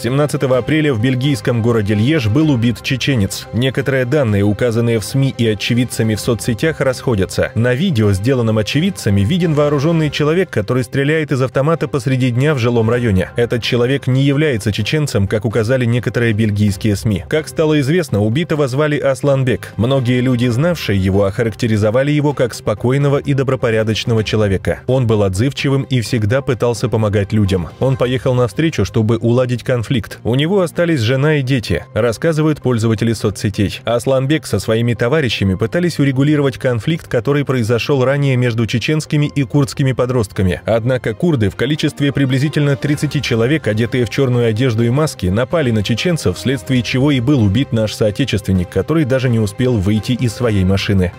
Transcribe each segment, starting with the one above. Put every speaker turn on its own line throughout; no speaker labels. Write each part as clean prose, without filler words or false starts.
17 апреля в бельгийском городе Льеж был убит чеченец. Некоторые данные, указанные в СМИ и очевидцами в соцсетях, расходятся. На видео, сделанном очевидцами, виден вооруженный человек, который стреляет из автомата посреди дня в жилом районе. Этот человек не является чеченцем, как указали некоторые бельгийские СМИ. Как стало известно, убитого звали Асланбек. Многие люди, знавшие его, охарактеризовали его как спокойного и добропорядочного человека. Он был отзывчивым и всегда пытался помогать людям. Он поехал навстречу, чтобы уладить конфликт. У него остались жена и дети, рассказывают пользователи соцсетей. Асланбек со своими товарищами пытались урегулировать конфликт, который произошел ранее между чеченскими и курдскими подростками. Однако курды в количестве приблизительно 30 человек, одетые в черную одежду и маски, напали на чеченцев, вследствие чего и был убит наш соотечественник, который даже не успел выйти из своей машины.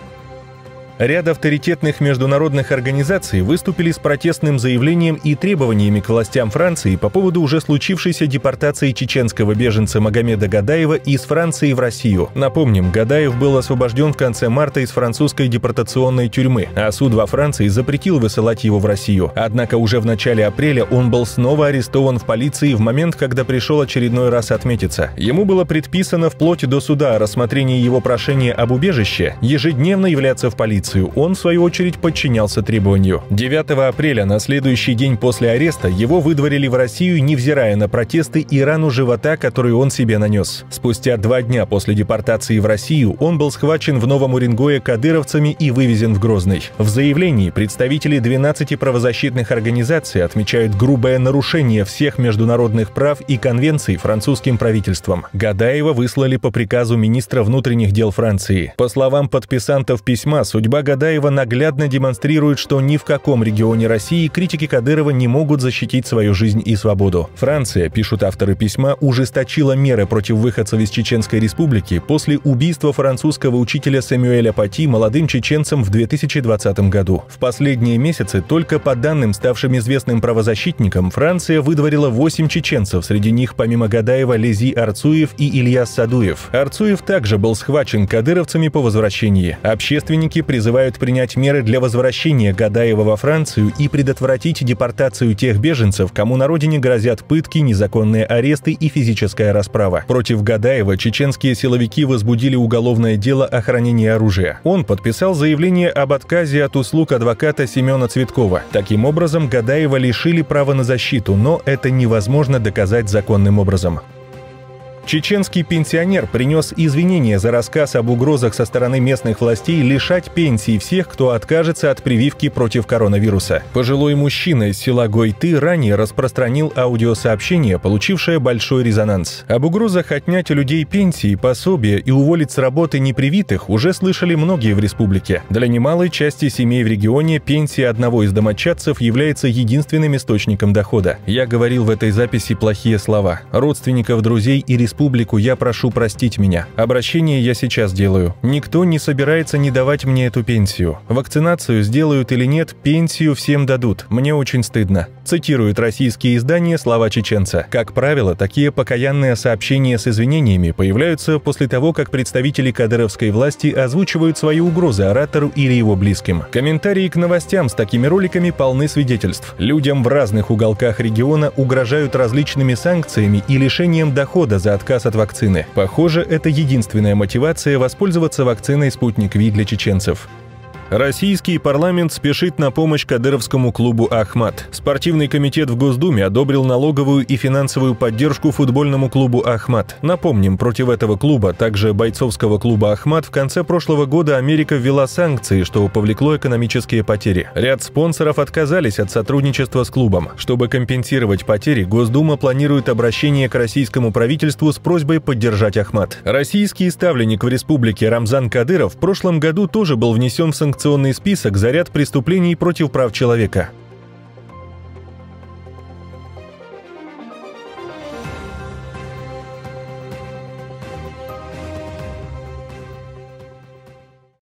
Ряд авторитетных международных организаций выступили с протестным заявлением и требованиями к властям Франции по поводу уже случившейся депортации чеченского беженца Магомеда Гадаева из Франции в Россию. Напомним, Гадаев был освобожден в конце марта из французской депортационной тюрьмы, а суд во Франции запретил высылать его в Россию. Однако уже в начале апреля он был снова арестован в полиции в момент, когда пришел очередной раз отметиться. Ему было предписано вплоть до суда о рассмотрении его прошения об убежище ежедневно являться в полицию. Он, в свою очередь, подчинялся требованию. 9 апреля, на следующий день после ареста, его выдворили в Россию, невзирая на протесты и рану живота, которую он себе нанес. Спустя 2 дня после депортации в Россию он был схвачен в Новом Уренгое кадыровцами и вывезен в Грозный. В заявлении представители 12 правозащитных организаций отмечают грубое нарушение всех международных прав и конвенций французским правительством. Гадаева выслали по приказу министра внутренних дел Франции. По словам подписантов письма, судьба Гадаева наглядно демонстрирует, что ни в каком регионе России критики Кадырова не могут защитить свою жизнь и свободу. Франция, пишут авторы письма, ужесточила меры против выходцев из Чеченской республики после убийства французского учителя Сэмюэля Пати молодым чеченцем в 2020 году. В последние месяцы, только по данным, ставшим известным правозащитникам, Франция выдворила 8 чеченцев, среди них помимо Гадаева Лези Арцуев и Ильяс Садуев. Арцуев также был схвачен кадыровцами по возвращении. Общественники призывают принять меры для возвращения Гадаева во Францию и предотвратить депортацию тех беженцев, кому на родине грозят пытки, незаконные аресты и физическая расправа. Против Гадаева чеченские силовики возбудили уголовное дело о хранении оружия. Он подписал заявление об отказе от услуг адвоката Семена Цветкова. Таким образом, Гадаева лишили права на защиту, но это невозможно доказать законным образом. Чеченский пенсионер принес извинения за рассказ об угрозах со стороны местных властей лишать пенсии всех, кто откажется от прививки против коронавируса. Пожилой мужчина из села Гойты ранее распространил аудиосообщение, получившее большой резонанс. Об угрозах отнять у людей пенсии, пособия и уволить с работы непривитых уже слышали многие в республике. Для немалой части семей в регионе пенсия одного из домочадцев является единственным источником дохода. Я говорил в этой записи плохие слова. Родственников, друзей и республику я прошу простить меня. Обращение я сейчас делаю. Никто не собирается не давать мне эту пенсию. Вакцинацию сделают или нет, пенсию всем дадут. Мне очень стыдно. Цитируют российские издания слова чеченца. Как правило, такие покаянные сообщения с извинениями появляются после того, как представители кадыровской власти озвучивают свои угрозы оратору или его близким. Комментарии к новостям с такими роликами полны свидетельств. Людям в разных уголках региона угрожают различными санкциями и лишением дохода за отказ от вакцины. Похоже, это единственная мотивация воспользоваться вакциной «Спутник Ви» для чеченцев. Российский парламент спешит на помощь кадыровскому клубу «Ахмат». Спортивный комитет в Госдуме одобрил налоговую и финансовую поддержку футбольному клубу «Ахмат». Напомним, против этого клуба, также бойцовского клуба «Ахмат», в конце прошлого года Америка ввела санкции, что повлекло экономические потери. Ряд спонсоров отказались от сотрудничества с клубом. Чтобы компенсировать потери, Госдума планирует обращение к российскому правительству с просьбой поддержать «Ахмат». Российский ставленник в республике Рамзан Кадыров в прошлом году тоже был внесен в санкционный список за ряд преступлений против прав человека.